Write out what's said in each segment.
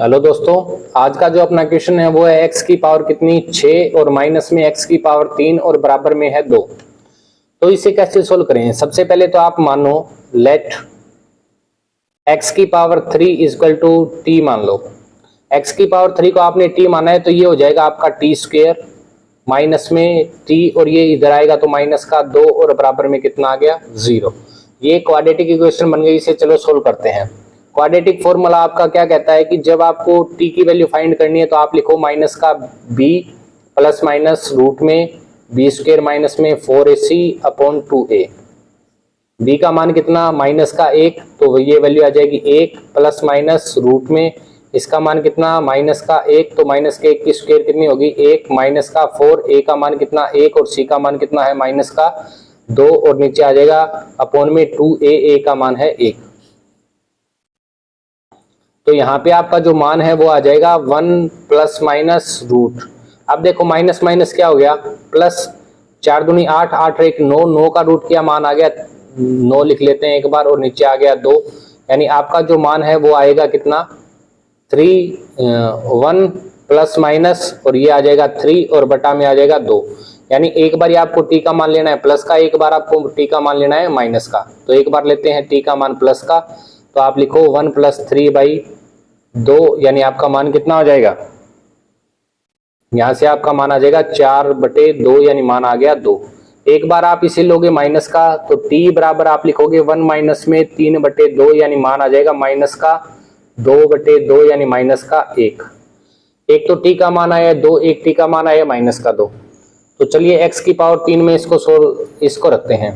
Hello दोस्तों, आज का जो अपना क्वेश्चन है वो है x की पावर कितनी 6 और माइनस में x की पावर 3 और बराबर में है 2। तो इसे कैसे सोल्व करें। सबसे पहले तो आप मानो लेट x की पावर 3 इक्वल टू t मान लो। x की पावर 3 को आपने t माना है तो ये हो जाएगा आपका t स्क्वायर माइनस में t और ये इधर आएगा तो माइनस का 2 और बराबर में कितना आ गया 0। ये क्वाड्रेटिक इक्वेशन बन गई। इसे चलो सोल्व करते हैं। क्वाड्रेटिक फॉर्मूला आपका क्या कहता है कि जब आपको t की वैल्यू फाइंड करनी है तो आप लिखो माइनस का b प्लस माइनस रूट में b स्क्वायर माइनस में 4ac अपॉन 2a। b का मान कितना माइनस का 1 तो ये वैल्यू आ जाएगी 1 प्लस माइनस रूट में इसका मान कितना माइनस का 1 तो माइनस के 1 की स्क्वायर कितनी होगी 1 माइनस का 4 a का मान कितना 1 और c का मान कितना है माइनस का 2 और नीचे आ जाएगा अपॉन में 2a a का मान है 1। तो यहाँ पे आपका जो मान है वो आ जाएगा 1 प्लस माइनस रूट। अब देखो माइनस माइनस क्या हो गया प्लस 4 दूनी 8 8 एक 9 9 का रूट क्या मान आ गया 9 लिख लेते हैं एक बार और नीचे आ गया 2। यानी आपका जो मान है वो आएगा कितना 1 प्लस माइनस और ये आ जाएगा 3 और बटा में आ जाएगा 2। यानी एक बार आपको टी का मान लेना है प्लस का, एक बार आपको टी का मान लेना है माइनस का। तो एक बार लेते हैं टी का मान प्लस का तो आप लिखो 1 प्लस 3/2 यानी आपका मान कितना हो जाएगा यहां से आपका मान आ जाएगा 4/2 यानी मान आ गया 2। एक बार आप इसे लोगे माइनस का तो t बराबर आप लिखोगे 1 माइनस में 3/2 यानी मान आ जाएगा माइनस का 2/2 यानी माइनस का 1। एक तो t का मान आया 2, एक t का मान आया माइनस का 2। तो चलिए x की पावर 3 में इसको रखते हैं।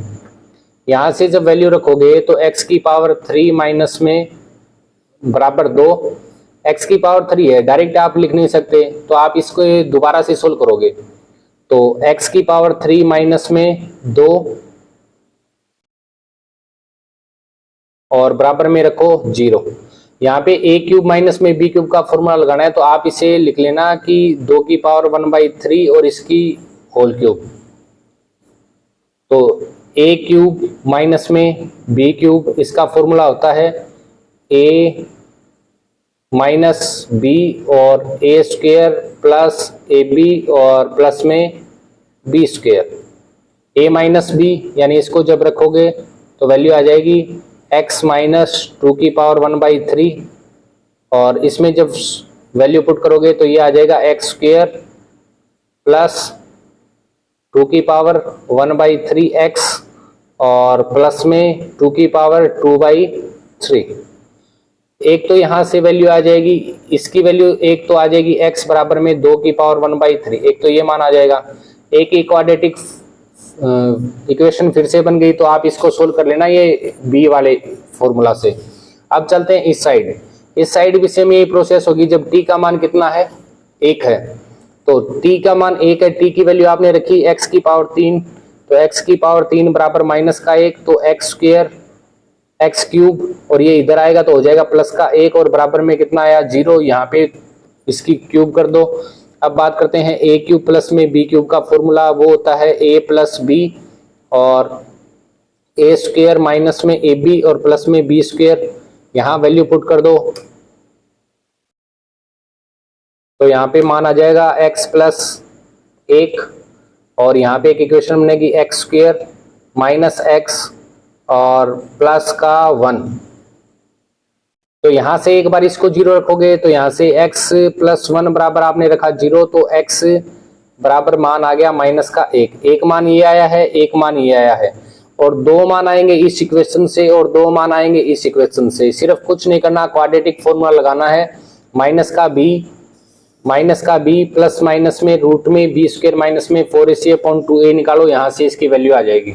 यहां से जब वैल्यू रखोगे तो x की पावर 3 माइनस में बराबर 2। x की पावर 3 है, डायरेक्ट आप लिख नहीं सकते तो आप इसको दोबारा से सोल्व करोगे तो x की पावर 3 माइनस में 2 और बराबर में रखो 0। यहाँ पे a क्यूब माइनस में b क्यूब का फॉर्मूला लगाना है तो आप इसे लिख लेना कि 2 की पावर 1/3 और इसकी होल क्यूब। तो a क्यूब माइनस में b क्यूब इसका फॉर्मूला होता है a माइनस b और a स्क्वायर प्लस ab और प्लस में b square. a minus b यानी इसको जब रखोगे तो वैल्यू आ जाएगी x माइनस 2 की पावर 1/3 और इसमें जब वैल्यू पुट करोगे तो ये आ जाएगा x स्क्वायर प्लस 2 की पावर 1/3x और प्लस में 2 की पावर 2/3। एक तो यहां से वैल्यू आ जाएगी, इसकी वैल्यू एक तो आ जाएगी x बराबर में 2 की पावर 1/3, एक तो ये मान आ जाएगा। एक ही क्वाड्रेटिक इक्वेशन फिर से बन गई तो आप इसको सोल्व कर लेना ये b वाले फॉर्मूला से। अब चलते हैं इस साइड भी सेम यही प्रोसेस होगी। जब t का मान कितना है 1 है तो t का मान 1 है, t की वैल्यू आपने रखी x की पावर 3 तो x की पावर 3 बराबर माइनस का 1 तो x स्क्वायर x क्यूब और ये इधर आएगा तो हो जाएगा प्लस का 1 और बराबर में कितना आया 0। यहाँ पे इसकी क्यूब कर दो। अब बात करते हैं a क्यूब प्लस में b क्यूब का फॉर्मूला, वो होता है a प्लस b और a स्क्वायर माइनस में ab और प्लस में b स्क्वायर। यहाँ वैल्यू पुट कर दो तो यहाँ पे मान आ जाएगा x प्लस 1 और यहाँ पे एक इक्वेशन बनेगी x स्क्वायर माइनस x और प्लस का 1। तो यहाँ से एक बार इसको 0 रखोगे तो यहाँ से x प्लस 1 बराबर आपने रखा 0 तो x बराबर मान आ गया माइनस का 1। एक मान ये आया है, एक मान ये आया है और 2 मान आएंगे इस इक्वेशन से और 2 मान आएंगे इस इक्वेशन से। सिर्फ कुछ नहीं करना, क्वाड्रेटिक फॉर्मूला लगाना है माइनस का b प्लस माइनस में रूट में b स्क्वायर माइनस में 4ac अपॉन 2a निकालो, यहाँ से इसकी वैल्यू आ जाएगी।